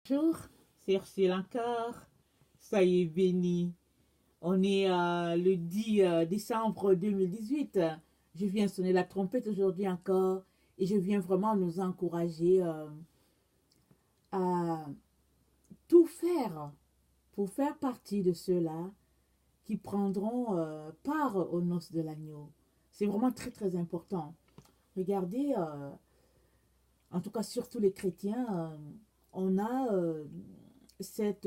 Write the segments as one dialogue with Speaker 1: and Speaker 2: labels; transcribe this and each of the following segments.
Speaker 1: Bonjour, c'est Ursule encore. Soyez bénis. On est le 10 décembre 2018. Je viens sonner la trompette aujourd'hui encore et je viens vraiment nous encourager à tout faire pour faire partie de ceux-là qui prendront part aux noces de l'agneau. C'est vraiment très très important. Regardez, en tout cas surtout les chrétiens, on a cette,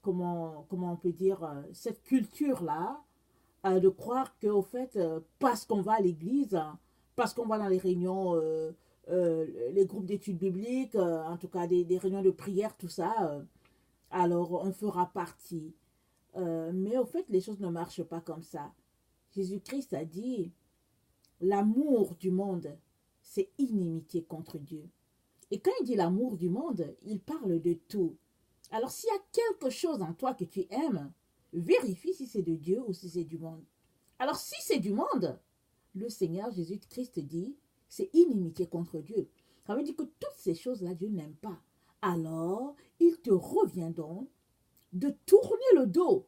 Speaker 1: comment on peut dire, cette culture-là de croire qu'au fait, parce qu'on va à l'église, parce qu'on va dans les réunions, les groupes d'études bibliques, en tout cas des réunions de prière, tout ça, alors on fera partie. Mais au fait, les choses ne marchent pas comme ça. Jésus-Christ a dit, l'amour du monde, c'est inimitié contre Dieu. Et quand il dit l'amour du monde, il parle de tout. Alors s'il y a quelque chose en toi que tu aimes, vérifie si c'est de Dieu ou si c'est du monde. Alors si c'est du monde, le Seigneur Jésus-Christ dit, c'est inimitié contre Dieu. Ça veut dire que toutes ces choses-là, Dieu n'aime pas. Alors, il te revient donc de tourner le dos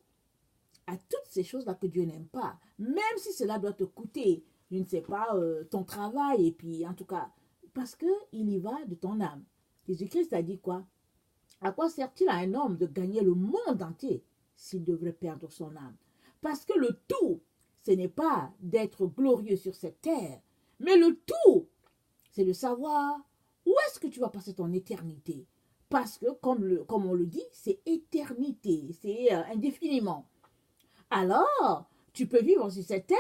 Speaker 1: à toutes ces choses-là que Dieu n'aime pas, même si cela doit te coûter, je ne sais pas, ton travail, et puis en tout cas, parce qu'il y va de ton âme. Jésus-Christ a dit quoi? À quoi sert-il à un homme de gagner le monde entier s'il devrait perdre son âme? Parce que le tout, ce n'est pas d'être glorieux sur cette terre, mais le tout, c'est de savoir où est-ce que tu vas passer ton éternité. Parce que, comme on le dit, c'est éternité, c'est indéfiniment. Alors, tu peux vivre sur cette terre,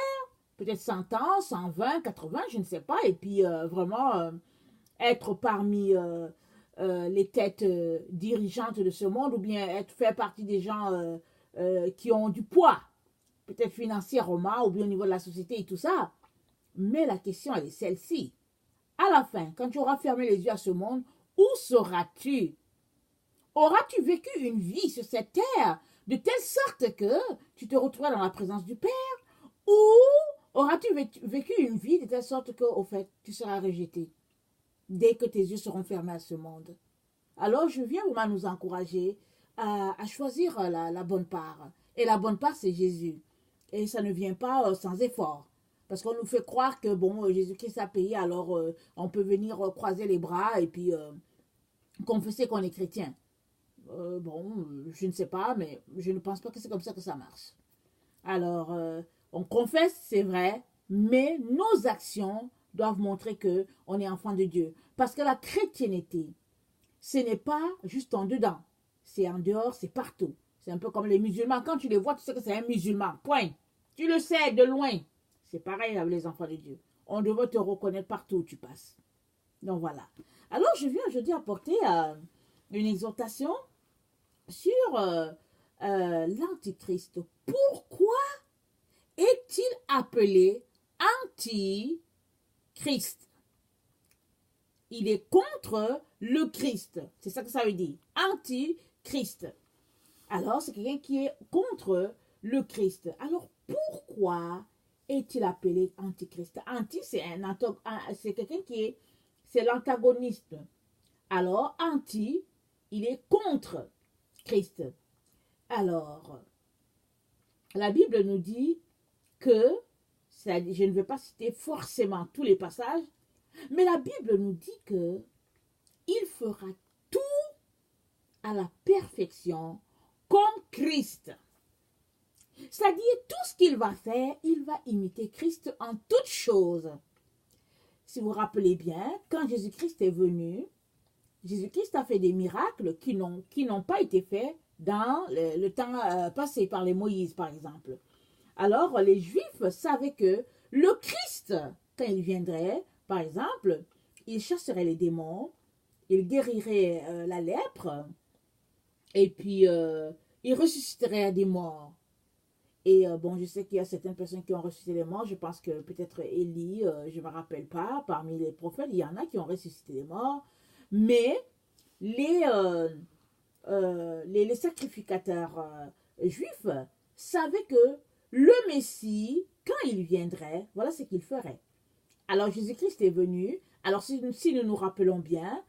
Speaker 1: peut-être 100 ans, 120, 80, je ne sais pas, et puis vraiment être parmi les têtes dirigeantes de ce monde, ou bien faire partie des gens qui ont du poids, peut-être financièrement, ou bien au niveau de la société et tout ça. Mais la question, elle est celle-ci. À la fin, quand tu auras fermé les yeux à ce monde, où seras-tu? Auras-tu vécu une vie sur cette terre de telle sorte que tu te retrouveras dans la présence du Père? Ou auras-tu vécu une vie de telle sorte que, au fait, tu seras rejeté dès que tes yeux seront fermés à ce monde? Alors, je viens vraiment nous encourager à choisir la bonne part. Et la bonne part, c'est Jésus. Et ça ne vient pas sans effort. Parce qu'on nous fait croire que, bon, Jésus-Christ a payé, alors on peut venir croiser les bras et puis confesser qu'on est chrétien. Bon, je ne sais pas, mais je ne pense pas que c'est comme ça que ça marche. Alors, on confesse, c'est vrai, mais nos actions doivent montrer que on est enfant de Dieu. Parce que la chrétienté, ce n'est pas juste en dedans. C'est en dehors, c'est partout. C'est un peu comme les musulmans. Quand tu les vois, tu sais que c'est un musulman. Point. Tu le sais de loin. C'est pareil avec les enfants de Dieu. On devrait te reconnaître partout où tu passes. Donc voilà. Alors, je viens aujourd'hui apporter une exhortation sur l'Antichrist. Pourquoi est-il appelé Antichrist? Il est contre le Christ. C'est ça que ça veut dire. Antichrist. Alors, c'est quelqu'un qui est contre le Christ. Alors, pourquoi est-il appelé Antichrist? Anti, c'est quelqu'un qui est, c'est l'antagoniste. Alors, anti, il est contre Christ. Alors, la Bible nous dit que, je ne vais pas citer forcément tous les passages, mais la Bible nous dit que il fera tout à la perfection comme Christ. C'est-à-dire tout ce qu'il va faire, il va imiter Christ en toutes choses. Si vous vous rappelez bien, quand Jésus-Christ est venu, Jésus-Christ a fait des miracles qui n'ont pas été faits dans le temps passé par les Moïse, par exemple. Alors, les Juifs savaient que le Christ, quand il viendrait, par exemple, il chasserait les démons, il guérirait la lèpre, et puis il ressusciterait des morts. Et bon, je sais qu'il y a certaines personnes qui ont ressuscité les morts. Je pense que peut-être Élie, je ne me rappelle pas, parmi les prophètes, il y en a qui ont ressuscité les morts. Mais les, les sacrificateurs juifs savaient que le Messie, quand il viendrait, voilà ce qu'il ferait. Alors Jésus-Christ est venu. Alors si nous nous rappelons bien,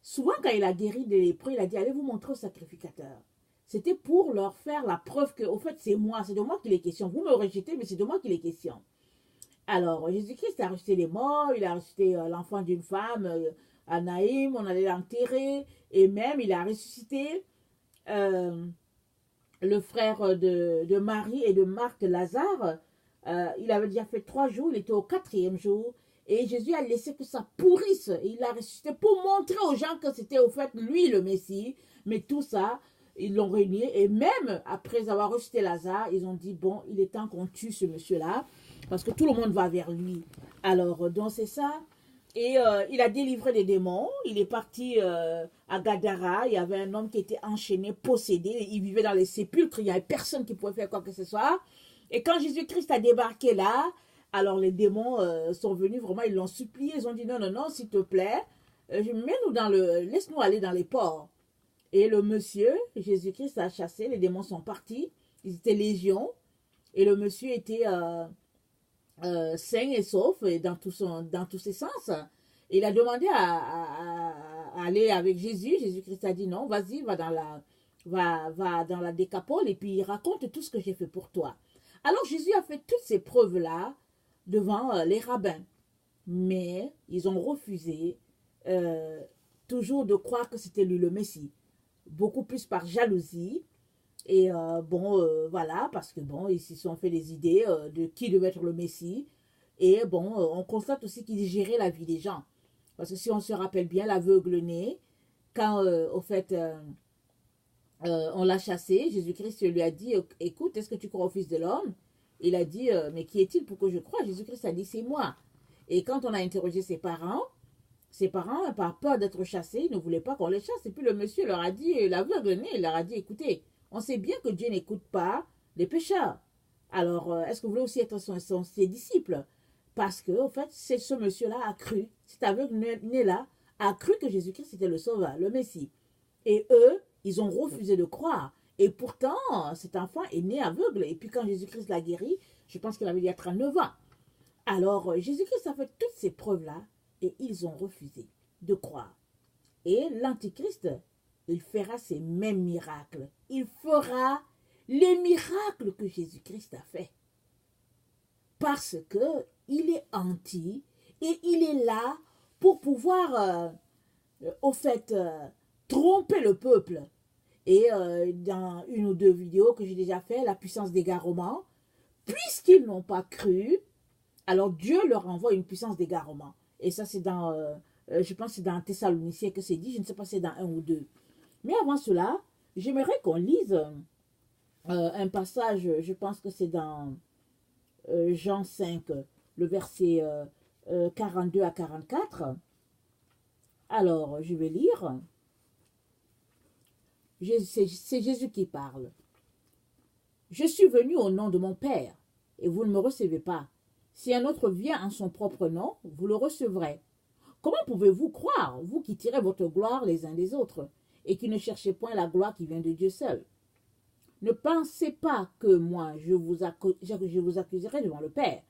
Speaker 1: souvent quand il a guéri des lépreux, il a dit, allez vous montrer au sacrificateur. C'était pour leur faire la preuve que, au fait, c'est moi, c'est de moi qu'il est question. Vous me rejetez, mais c'est de moi qu'il est question. Alors, Jésus-Christ a ressuscité les morts, il a ressuscité l'enfant d'une femme, à Naïm, on allait l'enterrer, et même il a ressuscité euh, le frère de Marie et de Marthe, Lazare. Il avait déjà fait 3 jours, il était au 4e jour, et Jésus a laissé que ça pourrisse, et il l'a ressuscité pour montrer aux gens que c'était au fait lui le Messie, mais tout ça, ils l'ont renié, et même après avoir ressuscité Lazare, ils ont dit, bon, il est temps qu'on tue ce monsieur-là, parce que tout le monde va vers lui. Alors, donc c'est ça. Et il a délivré des démons. Il est parti à Gadara. Il y avait un homme qui était enchaîné, possédé. Il vivait dans les sépulcres. Il n'y avait personne qui pouvait faire quoi que ce soit. Et quand Jésus-Christ a débarqué là, alors les démons sont venus vraiment, ils l'ont supplié. Ils ont dit non, non, non, s'il te plaît, mets-nous dans laisse-nous aller dans les ports. Et le monsieur, Jésus-Christ a chassé. Les démons sont partis. Ils étaient légions. Et le monsieur était sain et sauf et dans tous ses sens. Et il a demandé à aller avec Jésus. Jésus-Christ a dit non, vas-y, va dans la décapole et puis raconte tout ce que j'ai fait pour toi. Alors Jésus a fait toutes ces preuves-là devant les rabbins. Mais ils ont refusé toujours de croire que c'était lui le Messie. Beaucoup plus par jalousie. Et voilà, parce que bon, ils se sont fait des idées de qui devait être le Messie. Et bon, on constate aussi qu'il gérait la vie des gens. Parce que si on se rappelle bien, l'aveugle né, quand au fait on l'a chassé, Jésus-Christ lui a dit, écoute, est-ce que tu crois au Fils de l'homme? Il a dit, mais qui est-il pour que je croie? Jésus-Christ a dit, c'est moi. Et quand on a interrogé ses parents, par peur d'être chassés, ils ne voulaient pas qu'on les chasse. Et puis le monsieur leur a dit, l'aveugle né, il leur a dit, écoutez, on sait bien que Dieu n'écoute pas les pécheurs. Alors, est-ce que vous voulez aussi être ses disciples? Parce que, en fait, ce monsieur-là a cru, cet aveugle né-là, a cru que Jésus-Christ était le sauveur, le Messie. Et eux, ils ont refusé de croire. Et pourtant, cet enfant est né aveugle. Et puis quand Jésus-Christ l'a guéri, je pense qu'il avait il y a 39 ans. Alors, Jésus-Christ a fait toutes ces preuves-là et ils ont refusé de croire. Et l'Antichrist, il fera ces mêmes miracles. Il fera les miracles que Jésus-Christ a fait. Parce que il est anti et il est là pour pouvoir, au fait, tromper le peuple. Et dans une ou deux vidéos que j'ai déjà fait, la puissance d'égarement, puisqu'ils n'ont pas cru, alors Dieu leur envoie une puissance d'égarement. Et ça, c'est dans, je pense que c'est dans Thessaloniciens que c'est dit, je ne sais pas si c'est dans un ou deux. Mais avant cela, j'aimerais qu'on lise un passage, je pense que c'est dans Jean 5, le verset 42 à 44. Alors, je vais lire. C'est Jésus qui parle. Je suis venu au nom de mon Père, et vous ne me recevez pas. Si un autre vient en son propre nom, vous le recevrez. Comment pouvez-vous croire, vous qui tirez votre gloire les uns des autres, et qui ne cherchez point la gloire qui vient de Dieu seul? Ne pensez pas que moi, je vous accuserai devant le Père.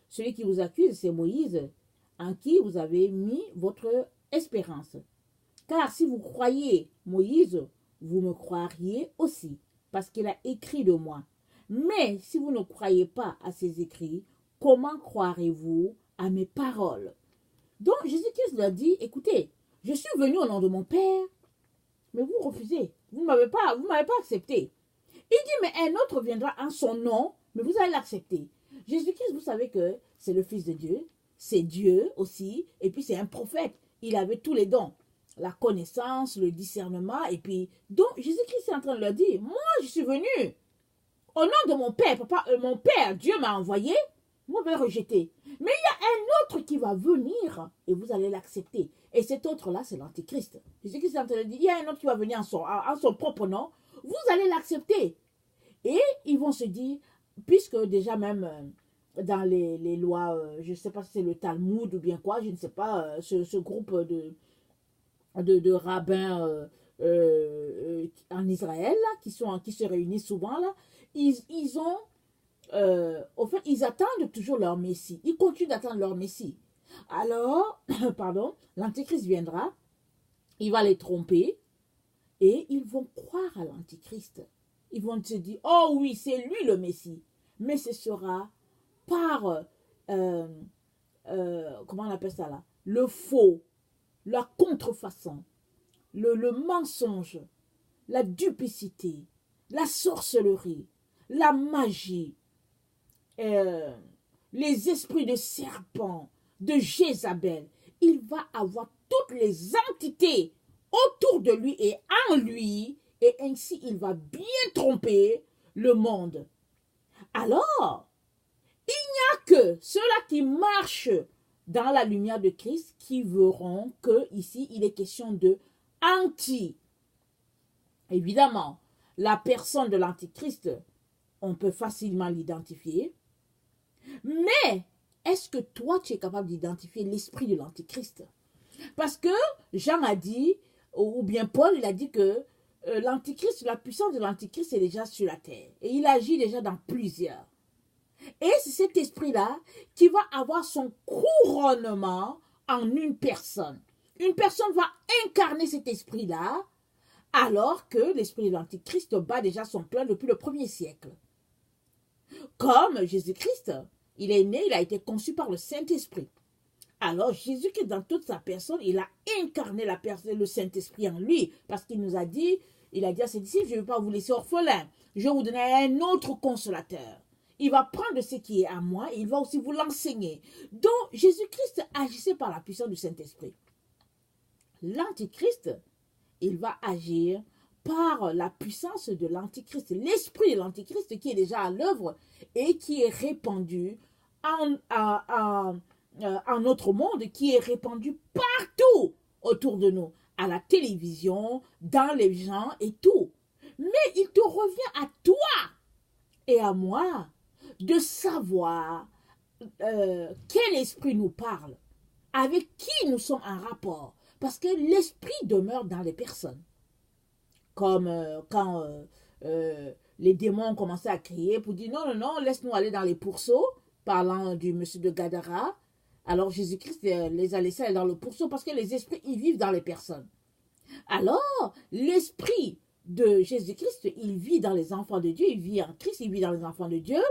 Speaker 1: Celui qui vous accuse, c'est Moïse, en qui vous avez mis votre espérance. Car si vous croyez Moïse, vous me croiriez aussi, parce qu'il a écrit de moi. Mais si vous ne croyez pas à ses écrits, comment croirez-vous à mes paroles? Donc Jésus-Christ leur dit, écoutez, je suis venu au nom de mon Père, mais vous refusez. Vous ne m'avez pas accepté. Il dit, mais un autre viendra en son nom, mais vous allez l'accepter. Jésus-Christ, vous savez que c'est le Fils de Dieu, c'est Dieu aussi, et puis c'est un prophète. Il avait tous les dons, la connaissance, le discernement, et puis, donc Jésus-Christ est en train de leur dire, moi je suis venu au nom de mon Père, papa, mon Père, Dieu m'a envoyé, vous m'avez rejeté. Mais il y a un autre qui va venir, et vous allez l'accepter. Et cet autre-là, c'est l'Antichrist. Jésus-Christ est en train de dire, il y a un autre qui va venir en son propre nom, vous allez l'accepter. Et ils vont se dire, puisque déjà même dans les lois, je ne sais pas si c'est le Talmud ou bien quoi, je ne sais pas, ce groupe de rabbins en Israël, là, qui se réunissent souvent, là, ils ont, au fait, ils attendent toujours leur Messie. Ils continuent d'attendre leur Messie. Alors, pardon, l'Antéchrist viendra Il va les tromper et ils vont croire à l'Antichrist. Ils vont se dire, oh oui, c'est lui le Messie. Mais ce sera par, comment on appelle ça là, le faux, la contrefaçon, le mensonge, la duplicité, la sorcellerie, la magie, euh, les esprits de serpent, de Jézabel. Il va avoir toutes les entités autour de lui et en lui, et ainsi il va bien tromper le monde. Alors, il n'y a que ceux-là qui marchent dans la lumière de Christ qui verront que ici il est question de anti. Évidemment, la personne de l'antichrist, on peut facilement l'identifier. Mais est-ce que toi, tu es capable d'identifier l'esprit de l'antichrist? Parce que Jean a dit, ou bien Paul, il a dit que l'antichrist, la puissance de l'antichrist est déjà sur la terre. Et il agit déjà dans plusieurs. Et c'est cet esprit-là qui va avoir son couronnement en une personne. Une personne va incarner cet esprit-là, alors que l'esprit de l'antichrist bat déjà son plein depuis le 1er siècle. Comme Jésus-Christ, il est né, il a été conçu par le Saint-Esprit. Alors Jésus-Christ, dans toute sa personne, il a incarné le Saint-Esprit en lui, parce qu'il nous a dit, il a dit à ses disciples, je ne vais pas vous laisser orphelins, je vais vous donner un autre consolateur. Il va prendre ce qui est à moi et il va aussi vous l'enseigner. Donc Jésus-Christ agissait par la puissance du Saint-Esprit. L'Antichrist, il va agir par la puissance de l'Antichrist, l'esprit de l'Antichrist qui est déjà à l'œuvre et qui est répandu en notre monde, qui est répandu partout autour de nous, à la télévision, dans les gens et tout. Mais il te revient à toi et à moi de savoir quel esprit nous parle, avec qui nous sommes en rapport. Parce que l'esprit demeure dans les personnes. Comme quand les démons ont commencé à crier pour dire non, non, non, laisse-nous aller dans les pourceaux, parlant du monsieur de Gadara. Alors Jésus-Christ les a laissés aller dans le pourceau parce que les esprits, ils vivent dans les personnes. Alors, l'esprit de Jésus-Christ, il vit dans les enfants de Dieu, il vit en Christ, il vit dans les enfants de Dieu.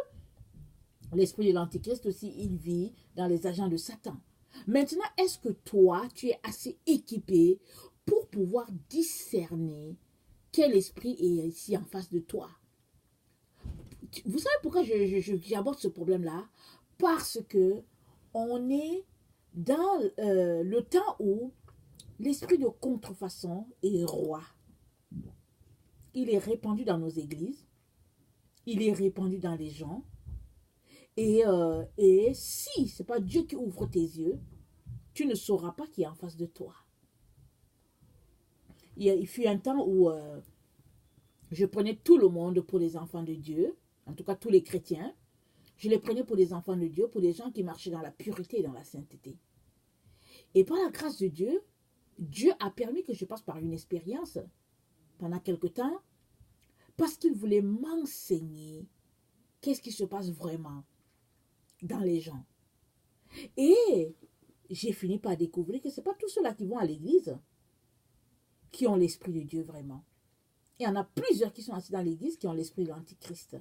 Speaker 1: L'esprit de l'Antichrist aussi, il vit dans les agents de Satan. Maintenant, est-ce que toi, tu es assez équipé pour pouvoir discerner quel esprit est ici en face de toi? Vous savez pourquoi j'aborde ce problème-là? Parce que on est dans le temps où l'esprit de contrefaçon est roi. Il est répandu dans nos églises. Il est répandu dans les gens. Et si ce n'est pas Dieu qui ouvre tes yeux, tu ne sauras pas qui est en face de toi. Il fut un temps où je prenais tout le monde pour les enfants de Dieu, en tout cas tous les chrétiens. Je les prenais pour les enfants de Dieu, pour les gens qui marchaient dans la pureté et dans la sainteté. Et par la grâce de Dieu, Dieu a permis que je passe par une expérience pendant quelque temps, parce qu'il voulait m'enseigner qu'est-ce qui se passe vraiment dans les gens. Et j'ai fini par découvrir que ce n'est pas tous ceux-là qui vont à l'église qui ont l'esprit de Dieu vraiment. Il y en a plusieurs qui sont assis dans l'église qui ont l'esprit de l'Antichrist.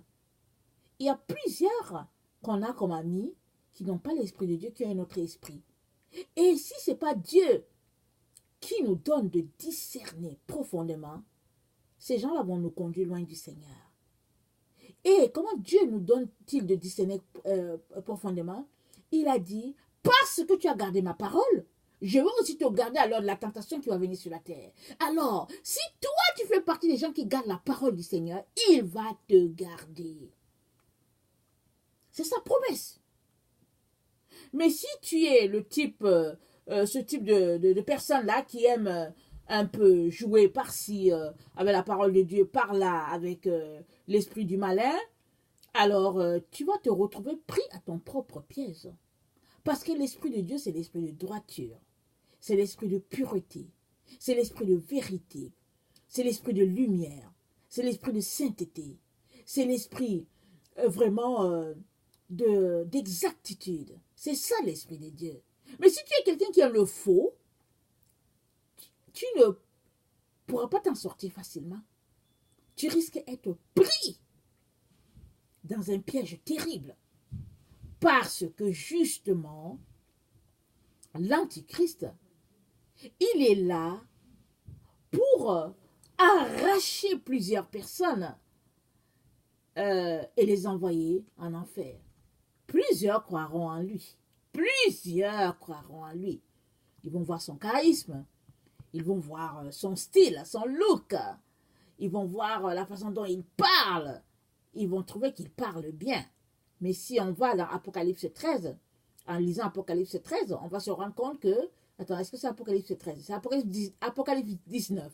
Speaker 1: Il y a plusieurs qu'on a comme amis qui n'ont pas l'esprit de Dieu, qui ont un autre esprit. Et si ce n'est pas Dieu qui nous donne de discerner profondément, ces gens-là vont nous conduire loin du Seigneur. Et comment Dieu nous donne-t-il de discerner profondément? Il a dit, parce que tu as gardé ma parole, je vais aussi te garder à l'heure de la tentation qui va venir sur la terre. Alors, si toi tu fais partie des gens qui gardent la parole du Seigneur, il va te garder. C'est sa promesse. Mais si tu es le type, ce type de personne-là qui aime un peu jouer par-ci avec la parole de Dieu, par-là avec l'esprit du malin, alors tu vas te retrouver pris à ton propre piège. Parce que l'esprit de Dieu, c'est l'esprit de droiture, c'est l'esprit de pureté, c'est l'esprit de vérité, c'est l'esprit de lumière, c'est l'esprit de sainteté, c'est l'esprit vraiment d'exactitude. C'est ça l'esprit de Dieu. Mais si tu es quelqu'un qui aime le faux, tu ne pourras pas t'en sortir facilement. Tu risques d'être pris dans un piège terrible. Parce que justement, l'Antichrist, il est là pour arracher plusieurs personnes et les envoyer en enfer. Plusieurs croiront en lui. Plusieurs croiront en lui. Ils vont voir son charisme. Ils vont voir son style, son look. Ils vont voir la façon dont il parle. Ils vont trouver qu'il parle bien. Mais si on va dans Apocalypse 13, en lisant Apocalypse 13, on va se rendre compte que... Attends, est-ce que c'est Apocalypse 13? C'est Apocalypse 19.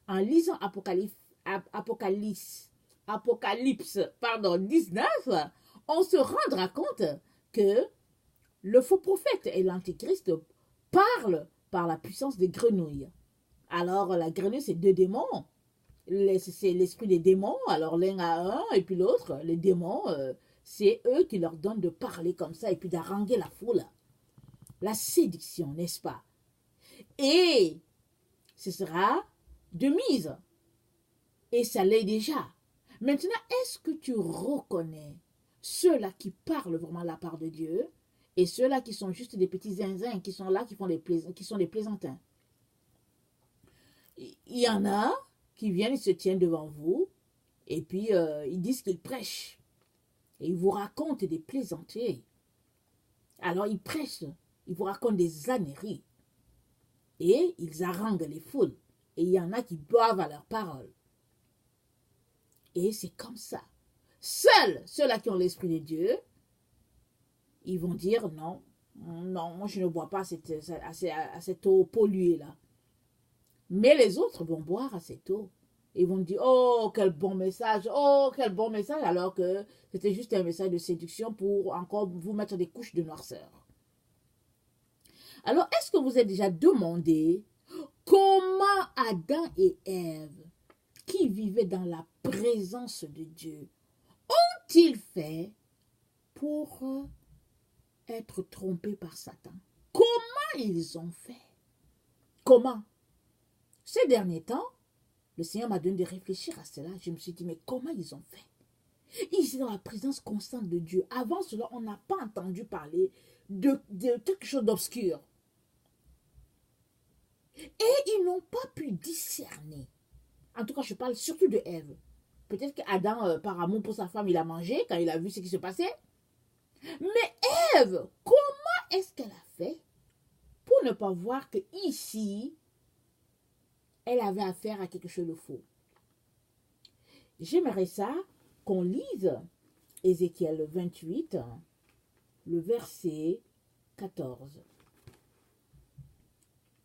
Speaker 1: En lisant Apocalypse 19, on se rendra compte que le faux prophète et l'antichrist parlent par la puissance des grenouilles. Alors, la grenouille, c'est deux démons. C'est l'esprit des démons. Alors, l'un a un et puis l'autre, les démons, c'est eux qui leur donnent de parler comme ça et puis d'haranguer la foule. La séduction, n'est-ce pas? Et ce sera de mise. Et ça l'est déjà. Maintenant, est-ce que tu reconnais ceux-là qui parlent vraiment la part de Dieu et ceux-là qui sont juste des petits zinzins, qui sont là, qui sont des plaisantins? Il y en a qui viennent, ils se tiennent devant vous et puis ils disent qu'ils prêchent. Et ils vous racontent des plaisanteries. Alors ils prêchent, ils vous racontent des âneries. Et ils haranguent les foules. Et il y en a qui boivent à leurs paroles. Et c'est comme ça. Seuls ceux-là qui ont l'esprit de Dieu, ils vont dire non, non, moi je ne bois pas à cette eau polluée-là. Mais les autres vont boire à cette eau. Ils vont dire, oh, quel bon message, alors que c'était juste un message de séduction pour encore vous mettre des couches de noirceur. Alors, est-ce que vous êtes déjà demandé comment Adam et Ève, qui vivaient dans la présence de Dieu, ont-ils fait pour être trompés par Satan? Comment ils ont fait? Comment? Ces derniers temps, le Seigneur m'a donné de réfléchir à cela. Je me suis dit, mais comment ils ont fait? Ils étaient dans la présence constante de Dieu. Avant cela, on n'a pas entendu parler de quelque chose d'obscur. Et ils n'ont pas pu discerner. En tout cas, je parle surtout de Ève. Peut-être qu'Adam, par amour pour sa femme, il a mangé quand il a vu ce qui se passait. Mais Ève, comment est-ce qu'elle a fait pour ne pas voir que ici, elle avait affaire à quelque chose de faux? J'aimerais ça qu'on lise Ézéchiel 28, le verset 14.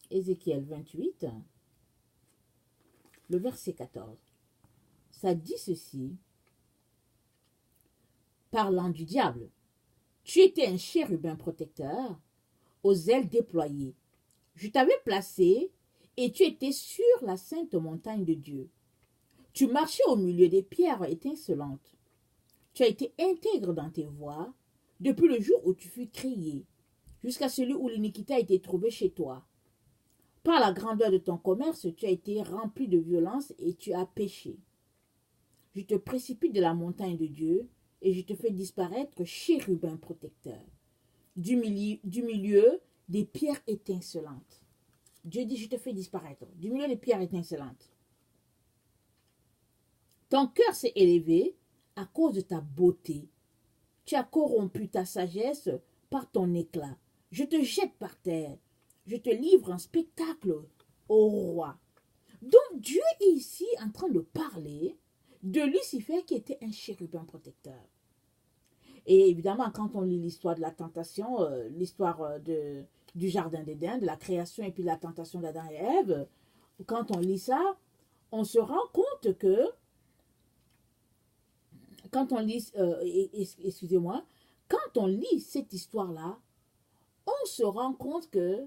Speaker 1: Ézéchiel 28, le verset 14. Ça dit ceci, parlant du diable. Tu étais un chérubin protecteur, aux ailes déployées. Je t'avais placé et tu étais sur la sainte montagne de Dieu. Tu marchais au milieu des pierres étincelantes. Tu as été intègre dans tes voies depuis le jour où tu fus créé, jusqu'à celui où l'iniquité a été trouvée chez toi. Par la grandeur de ton commerce, tu as été rempli de violence et tu as péché. Je te précipite de la montagne de Dieu et je te fais disparaître, chérubin protecteur, du milieu des pierres étincelantes. Dieu dit, je te fais disparaître du milieu des pierres étincelantes. Ton cœur s'est élevé à cause de ta beauté. Tu as corrompu ta sagesse par ton éclat. Je te jette par terre. Je te livre un spectacle au roi. Donc Dieu est ici en train de parler de Lucifer qui était un chérubin protecteur. Et évidemment, quand on lit l'histoire de la tentation, l'histoire du jardin d'Éden, de la création et puis de la tentation d'Adam et Ève, quand on lit ça, on se rend compte que, quand on lit, excusez-moi, quand on lit cette histoire-là, on se rend compte que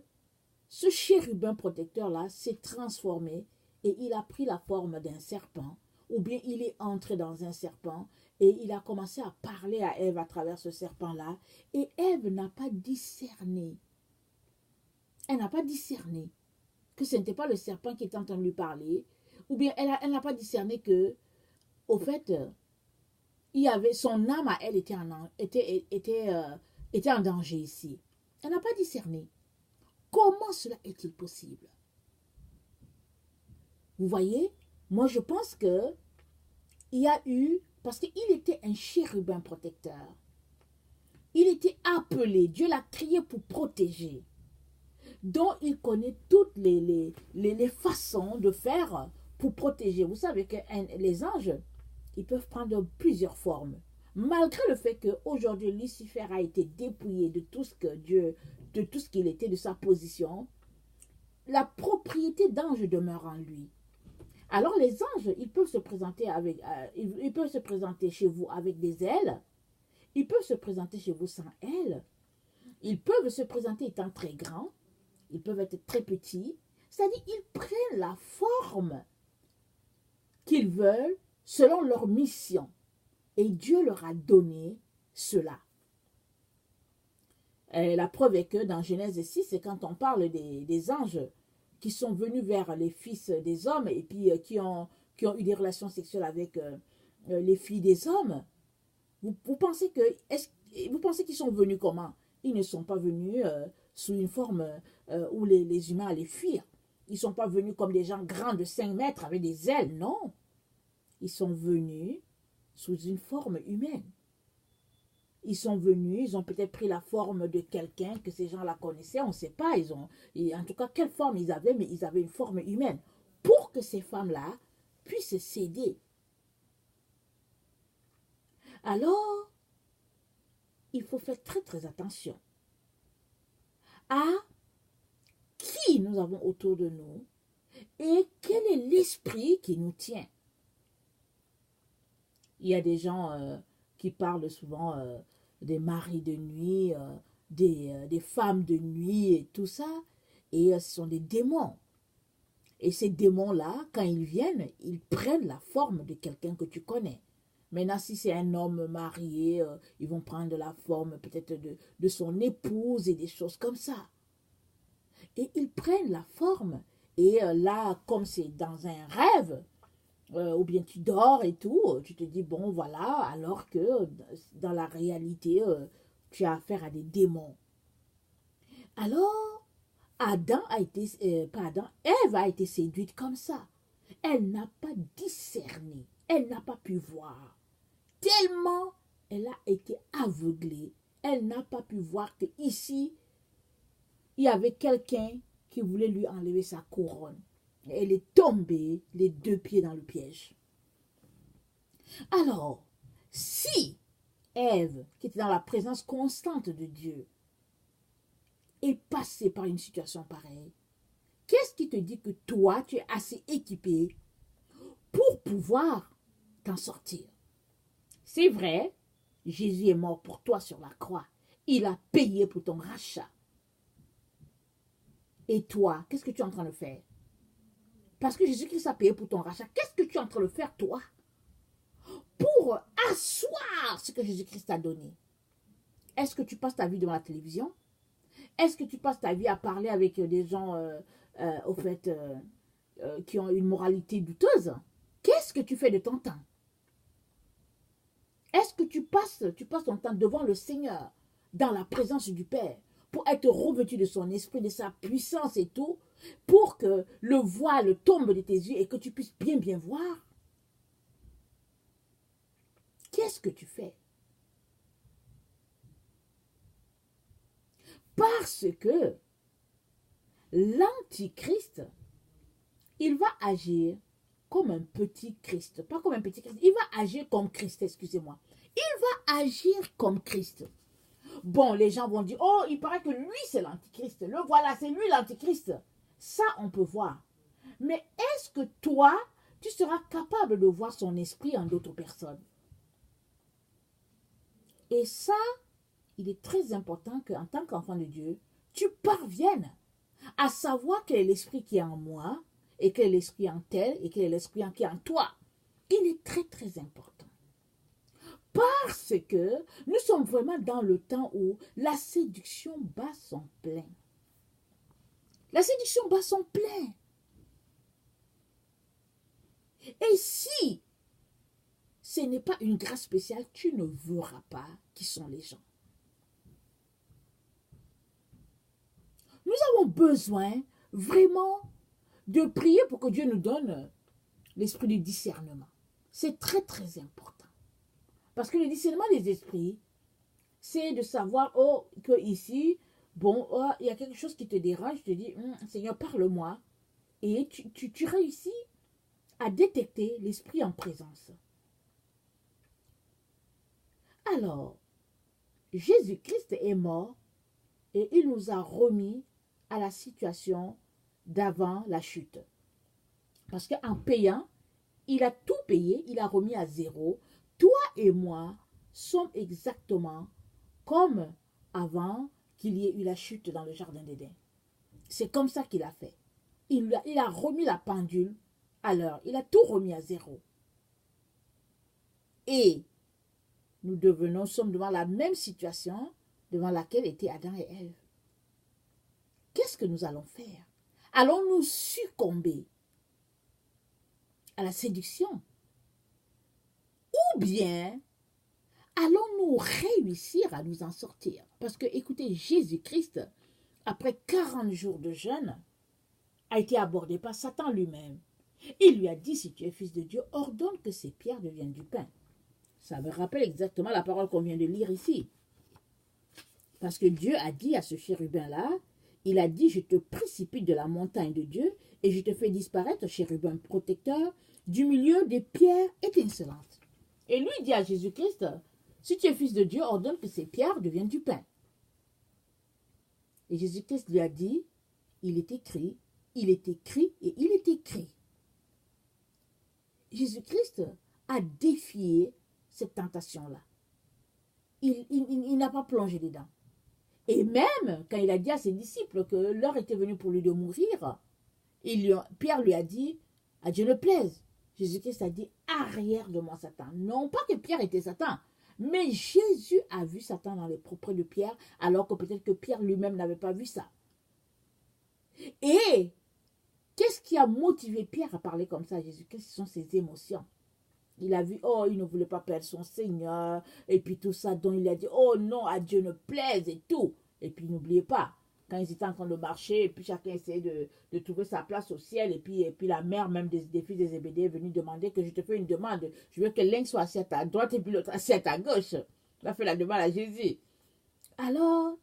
Speaker 1: ce chérubin protecteur-là s'est transformé et il a pris la forme d'un serpent, ou bien il est entré dans un serpent et il a commencé à parler à Ève à travers ce serpent-là, et Ève n'a pas discerné. Elle n'a pas discerné. que ce n'était pas le serpent qui était en train de lui parler, ou bien elle n'a pas discerné que, au fait, il y avait son âme à elle était en danger ici. Elle n'a pas discerné. Comment cela est-il possible? Vous voyez, moi je pense que il y a eu, parce qu'il était un chérubin protecteur. Il était appelé, Dieu l'a créé pour protéger. Donc il connaît toutes les façons de faire pour protéger. Vous savez que les anges, ils peuvent prendre plusieurs formes. Malgré le fait qu'aujourd'hui, Lucifer a été dépouillé de tout ce que Dieu, de tout ce qu'il était, de sa position, la propriété d'ange demeure en lui. Alors les anges, ils peuvent se présenter ils peuvent se présenter chez vous avec des ailes, ils peuvent se présenter chez vous sans ailes, ils peuvent se présenter étant très grands, ils peuvent être très petits, c'est-à-dire ils prennent la forme qu'ils veulent selon leur mission. Et Dieu leur a donné cela. Et la preuve est que dans Genèse 6, c'est quand on parle des anges qui sont venus vers les fils des hommes et puis qui ont eu des relations sexuelles avec les filles des hommes. Vous pensez qu'ils sont venus comment? Ils ne sont pas venus sous une forme où les humains allaient fuir. Ils ne sont pas venus comme des gens grands de 5 mètres avec des ailes, non. Ils sont venus sous une forme humaine. Ils sont venus, ils ont peut-être pris la forme de quelqu'un que ces gens-là connaissaient, on ne sait pas. En tout cas, quelle forme ils avaient, mais ils avaient une forme humaine. Pour que ces femmes-là puissent céder. Alors, il faut faire très très attention à qui nous avons autour de nous et quel est l'esprit qui nous tient. Il y a des gens qui parlent souvent des maris de nuit, des femmes de nuit et tout ça. Et ce sont des démons. Et ces démons-là, quand ils viennent, ils prennent la forme de quelqu'un que tu connais. Maintenant, si c'est un homme marié, ils vont prendre la forme peut-être de son épouse et des choses comme ça. Et ils prennent la forme. Et là, comme c'est dans un rêve, ou bien tu dors et tout, tu te dis, bon, voilà, alors que dans la réalité, tu as affaire à des démons. Alors, Ève a été séduite comme ça. Elle n'a pas discerné, elle n'a pas pu voir. Tellement elle a été aveuglée, elle n'a pas pu voir qu'ici, il y avait quelqu'un qui voulait lui enlever sa couronne. Elle est tombée les 2 pieds dans le piège. Alors, si Ève, qui était dans la présence constante de Dieu, est passée par une situation pareille, qu'est-ce qui te dit que toi, tu es assez équipé pour pouvoir t'en sortir? C'est vrai, Jésus est mort pour toi sur la croix. Il a payé pour ton rachat. Et toi, qu'est-ce que tu es en train de faire? Parce que Jésus-Christ a payé pour ton rachat. Qu'est-ce que tu es en train de faire, toi, pour asseoir ce que Jésus-Christ t'a donné? Est-ce que tu passes ta vie devant la télévision? Est-ce que tu passes ta vie à parler avec des gens, au fait, qui ont une moralité douteuse? Qu'est-ce que tu fais de ton temps? Est-ce que tu passes ton temps devant le Seigneur, dans la présence du Père, pour être revêtu de son esprit, de sa puissance et tout, pour que le voile tombe de tes yeux et que tu puisses bien voir? Qu'est-ce que tu fais? Parce que l'Antichrist, il va agir comme un petit Christ. Pas comme un petit Christ, il va agir comme Christ, excusez-moi. Il va agir comme Christ. Bon, les gens vont dire, oh, il paraît que lui, c'est l'Antichrist. Le voilà, c'est lui l'Antichrist. Ça, on peut voir. Mais est-ce que toi, tu seras capable de voir son esprit en d'autres personnes? Et ça, il est très important qu'en tant qu'enfant de Dieu, tu parviennes à savoir quel est l'esprit qui est en moi, et quel est l'esprit en tel, et quel est l'esprit qui est en toi. Il est très très important. Parce que nous sommes vraiment dans le temps où la séduction bat son plein. La séduction bat son plein. Et si ce n'est pas une grâce spéciale, tu ne verras pas qui sont les gens. Nous avons besoin vraiment de prier pour que Dieu nous donne l'esprit du discernement. C'est très très important. Parce que le discernement des esprits, c'est de savoir, oh, que ici, bon, oh, il y a quelque chose qui te dérange, tu te dis, Seigneur, parle-moi. Et tu réussis à détecter l'esprit en présence. Alors, Jésus-Christ est mort et il nous a remis à la situation d'avant la chute. Parce qu'en payant, il a tout payé, il a remis à zéro. Toi et moi sommes exactement comme avant qu'il y ait eu la chute dans le jardin d'Éden. C'est comme ça qu'il a fait. Il a remis la pendule à l'heure. Il a tout remis à zéro. Et nous sommes devant la même situation devant laquelle étaient Adam et Ève. Qu'est-ce que nous allons faire? Allons-nous succomber à la séduction? Ou bien allons-nous réussir à nous en sortir? Parce que, écoutez, Jésus-Christ, après 40 jours de jeûne, a été abordé par Satan lui-même. Il lui a dit, si tu es fils de Dieu, ordonne que ces pierres deviennent du pain. Ça me rappelle exactement la parole qu'on vient de lire ici. Parce que Dieu a dit à ce chérubin-là, il a dit, je te précipite de la montagne de Dieu et je te fais disparaître, chérubin protecteur, du milieu des pierres étincelantes. Et lui dit à Jésus-Christ, si tu es fils de Dieu, ordonne que ces pierres deviennent du pain. Et Jésus-Christ lui a dit, il est écrit et il est écrit. Jésus-Christ a défié cette tentation-là. Il n'a pas plongé dedans. Et même quand il a dit à ses disciples que l'heure était venue pour lui de mourir, Pierre lui a dit, à Dieu ne plaise. Jésus-Christ a dit, arrière de moi Satan. Non pas que Pierre était Satan, mais Jésus a vu Satan dans les propres de Pierre, alors que peut-être que Pierre lui-même n'avait pas vu ça. Et qu'est-ce qui a motivé Pierre à parler comme ça à Jésus-Christ? Ce sont ses émotions. Il a vu, oh, il ne voulait pas perdre son Seigneur, et puis tout ça, donc il a dit, oh non, à Dieu ne plaise et tout. Et puis n'oubliez pas, quand ils étaient en train de marcher, et puis chacun essayait de trouver sa place au ciel, et puis la mère même des fils des Zébédée est venue demander que je te fais une demande. Je veux que l'un soit assis à ta droite et puis l'autre assis à ta gauche. Il a fait la demande à Jésus. Alors,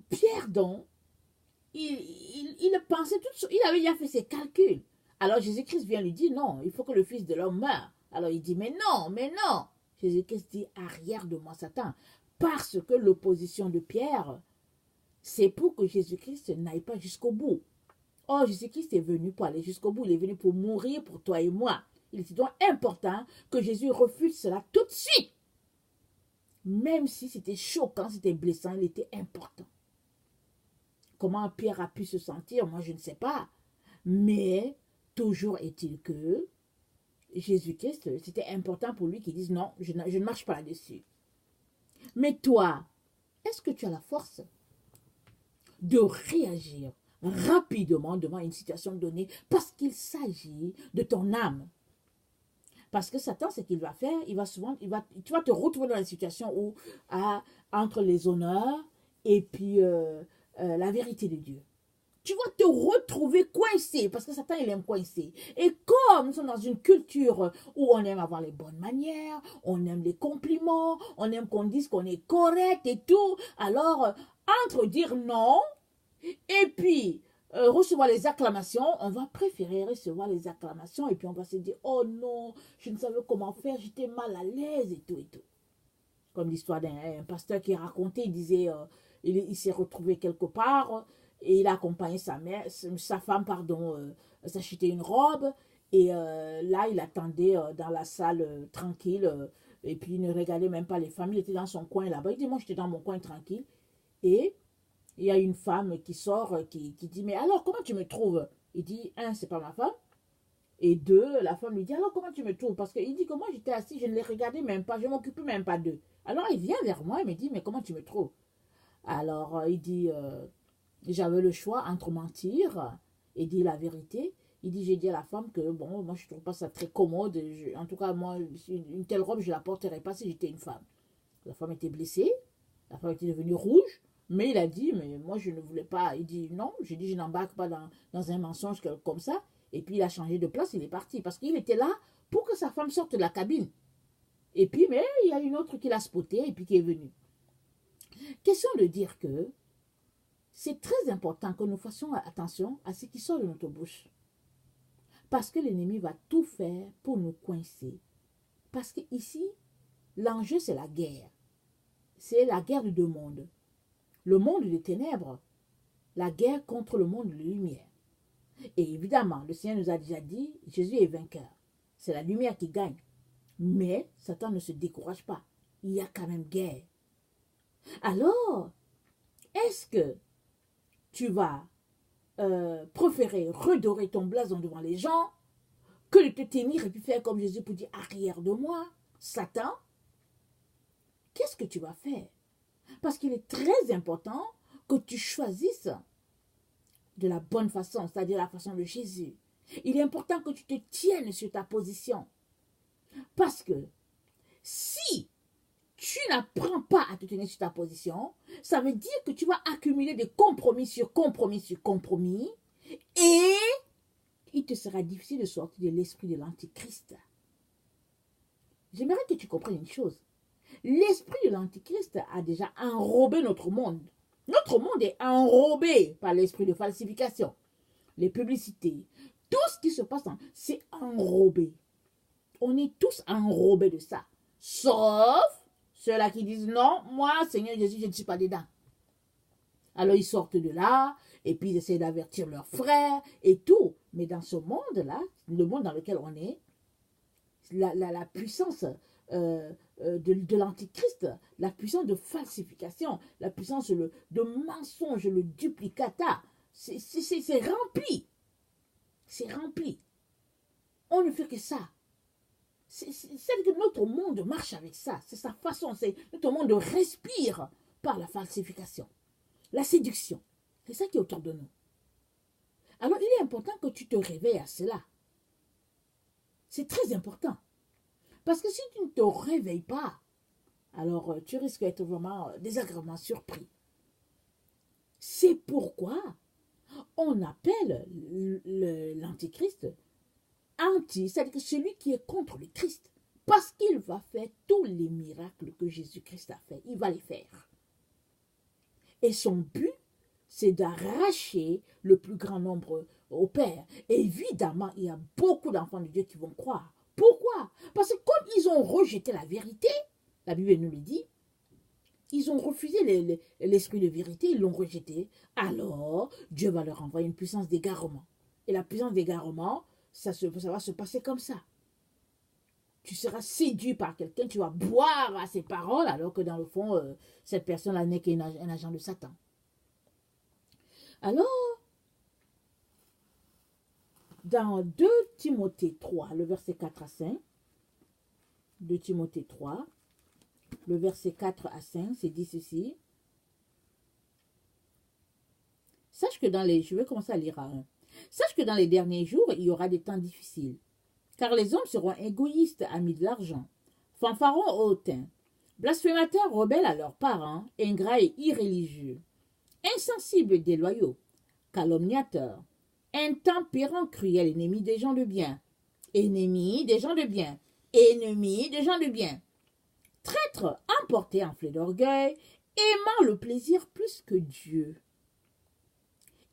Speaker 1: Pierre donc, il pensait tout, il avait déjà fait ses calculs. Alors Jésus-Christ vient lui dire, non, il faut que le Fils de l'homme meure. Alors il dit, mais non, mais non. Jésus-Christ dit, arrière de moi Satan. Parce que l'opposition de Pierre, c'est pour que Jésus-Christ n'aille pas jusqu'au bout. Or, Jésus-Christ est venu pour aller jusqu'au bout. Il est venu pour mourir pour toi et moi. Il est donc important que Jésus refuse cela tout de suite. Même si c'était choquant, c'était blessant, il était important. Comment Pierre a pu se sentir, moi je ne sais pas. Mais toujours est-il que Jésus-Christ, c'était important pour lui qu'il dise non, je ne marche pas là-dessus. Mais toi, est-ce que tu as la force de réagir rapidement devant une situation donnée parce qu'il s'agit de ton âme? Parce que Satan, ce qu'il va faire, tu vas te retrouver dans une situation où, entre les honneurs et puis la vérité de Dieu. Tu vas te retrouver coincé, parce que Satan, il aime coincer. Et comme nous sommes dans une culture où on aime avoir les bonnes manières, on aime les compliments, on aime qu'on dise qu'on est correct et tout, alors, entre dire non, et puis recevoir les acclamations, on va préférer recevoir les acclamations, et puis on va se dire, oh non, je ne savais comment faire, j'étais mal à l'aise, et tout, et tout. Comme l'histoire d'un pasteur qui racontait, il disait, il s'est retrouvé quelque part, et il a accompagné sa femme, s'acheter une robe. Et là, il attendait dans la salle tranquille. Et puis, il ne regardait même pas les femmes. Il était dans son coin là-bas. Il dit, moi, j'étais dans mon coin tranquille. Et il y a une femme qui sort, qui dit, mais alors, comment tu me trouves? Il dit, un, c'est pas ma femme. Et deux, la femme lui dit, alors, comment tu me trouves? Parce qu'il dit que moi, j'étais assis, je ne les regardais même pas. Je ne m'occupais même pas d'eux. Alors, il vient vers moi et me dit, mais comment tu me trouves? Alors, il dit, j'avais le choix entre mentir et dire la vérité. Il dit, j'ai dit à la femme que, bon, moi, je ne trouve pas ça très commode. En tout cas, moi, une telle robe, je ne la porterais pas si j'étais une femme. La femme était blessée, la femme était devenue rouge, mais il a dit, mais moi, je ne voulais pas. Il dit, non, j'ai dit, je n'embarque pas dans un mensonge comme ça. Et puis, il a changé de place, il est parti. Parce qu'il était là pour que sa femme sorte de la cabine. Et puis, mais il y a une autre qui l'a spoté et puis qui est venue. Question de dire que c'est très important que nous fassions attention à ce qui sort de notre bouche. Parce que l'ennemi va tout faire pour nous coincer. Parce que ici, l'enjeu, c'est la guerre. C'est la guerre de deux mondes. Le monde des ténèbres, la guerre contre le monde de lumière. Et évidemment, le Seigneur nous a déjà dit, Jésus est vainqueur. C'est la lumière qui gagne. Mais Satan ne se décourage pas. Il y a quand même guerre. Alors, est-ce que tu vas préférer redorer ton blason devant les gens que de te tenir et puis faire comme Jésus pour dire arrière de moi, Satan? Qu'est-ce que tu vas faire? Parce qu'il est très important que tu choisisses de la bonne façon, c'est-à-dire la façon de Jésus. Il est important que tu te tiennes sur ta position. Parce que si tu n'apprends pas à te tenir sur ta position, ça veut dire que tu vas accumuler des compromis sur compromis sur compromis et il te sera difficile de sortir de l'esprit de l'Antichrist. J'aimerais que tu comprennes une chose. L'esprit de l'Antichrist a déjà enrobé notre monde. Notre monde est enrobé par l'esprit de falsification. Les publicités, tout ce qui se passe, c'est enrobé. On est tous enrobés de ça. Sauf ceux-là qui disent non, moi, Seigneur Jésus, je ne suis pas dedans. Alors ils sortent de là, et puis ils essaient d'avertir leurs frères et tout. Mais dans ce monde-là, le monde dans lequel on est, la puissance de l'Antichrist, la puissance de falsification, la puissance de mensonge, le duplicata, c'est rempli. C'est rempli. On ne fait que ça. C'est que notre monde marche avec ça. C'est sa façon. Notre monde respire par la falsification, la séduction. C'est ça qui est autour de nous. Alors, il est important que tu te réveilles à cela. C'est très important. Parce que si tu ne te réveilles pas, alors tu risques d'être vraiment désagréablement surpris. C'est pourquoi on appelle l'Antichrist anti, c'est-à-dire que celui qui est contre le Christ. Parce qu'il va faire tous les miracles que Jésus-Christ a fait. Il va les faire. Et son but, c'est d'arracher le plus grand nombre au Père. Et évidemment, il y a beaucoup d'enfants de Dieu qui vont croire. Pourquoi? Parce que comme ils ont rejeté la vérité, la Bible nous le dit, ils ont refusé l'esprit de vérité, ils l'ont rejeté. Alors, Dieu va leur envoyer une puissance d'égarement. Et la puissance d'égarement, ça va se passer comme ça. Tu seras séduit par quelqu'un, tu vas boire à ses paroles, alors que dans le fond, cette personne-là n'est qu'un agent de Satan. Alors, dans 2 Timothée 3, le verset 4 à 5, 2 Timothée 3, le verset 4 à 5, c'est dit ceci. Sache que je vais commencer à lire à 1. Sache que dans les derniers jours, il y aura des temps difficiles. Car les hommes seront égoïstes, amis de l'argent, fanfarons hautains, blasphémateurs, rebelles à leurs parents, ingrats et irréligieux, insensibles et déloyaux, calomniateurs, intempérants, cruels, ennemis des gens de bien, ennemis des gens de bien, ennemis des gens de bien, traîtres, emportés, enflés d'orgueil, aimant le plaisir plus que Dieu,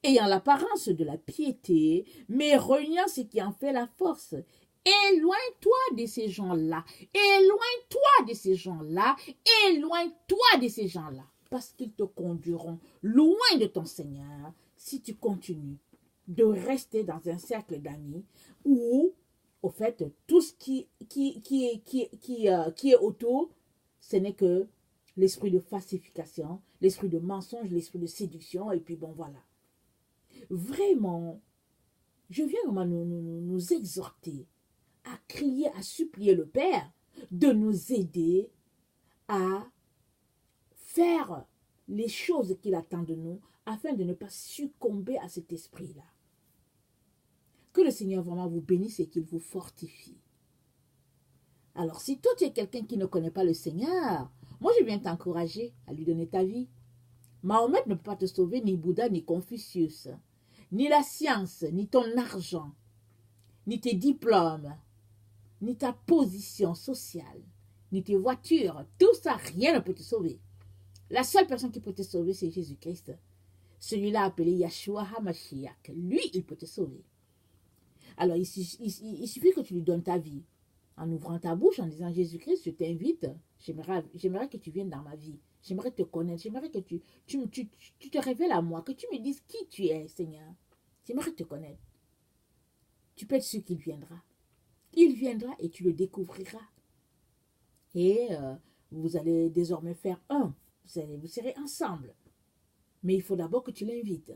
Speaker 1: ayant l'apparence de la piété, mais reniant ce qui en fait la force. Éloigne-toi de ces gens-là. Éloigne-toi de ces gens-là. Éloigne-toi de ces gens-là. Parce qu'ils te conduiront loin de ton Seigneur si tu continues de rester dans un cercle d'amis où, au fait, tout ce qui est autour, ce n'est que l'esprit de falsification, l'esprit de mensonge, l'esprit de séduction, et puis bon, voilà. Vraiment, je viens vraiment nous exhorter à crier, à supplier le Père de nous aider à faire les choses qu'il attend de nous afin de ne pas succomber à cet esprit-là. Que le Seigneur vraiment vous bénisse et qu'il vous fortifie. Alors, si toi, tu es quelqu'un qui ne connaît pas le Seigneur, moi, je viens t'encourager à lui donner ta vie. Mahomet ne peut pas te sauver, ni Bouddha, ni Confucius, ni la science, ni ton argent, ni tes diplômes, ni ta position sociale, ni tes voitures. Tout ça, rien ne peut te sauver. La seule personne qui peut te sauver, c'est Jésus-Christ. Celui-là appelé Yahshua HaMashiach. Lui, il peut te sauver. Alors, il suffit que tu lui donnes ta vie. En ouvrant ta bouche, en disant Jésus-Christ, je t'invite. J'aimerais que tu viennes dans ma vie. J'aimerais te connaître. J'aimerais que tu te révèles à moi. Que tu me dises qui tu es, Seigneur. J'aimerais te connaître. Tu peux être sûr qu'il viendra. Il viendra et tu le découvriras. Et vous allez désormais faire un. Vous serez ensemble. Mais il faut d'abord que tu l'invites.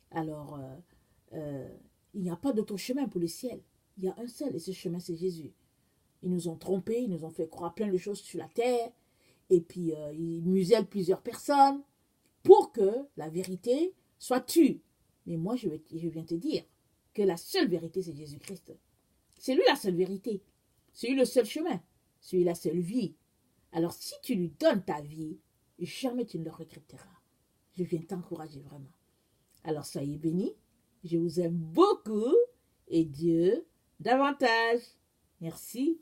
Speaker 1: Alors, il n'y a pas d'autre chemin pour le ciel. Il y a un seul et ce chemin, c'est Jésus. Ils nous ont trompés, ils nous ont fait croire plein de choses sur la terre. Et puis, ils musellent plusieurs personnes pour que la vérité soit tue. Mais moi, je viens te dire que la seule vérité, c'est Jésus-Christ. C'est lui la seule vérité. C'est lui le seul chemin. C'est lui la seule vie. Alors, si tu lui donnes ta vie, jamais tu ne le regretteras. Je viens t'encourager vraiment. Alors, soyez bénis. Je vous aime beaucoup et Dieu davantage. Merci.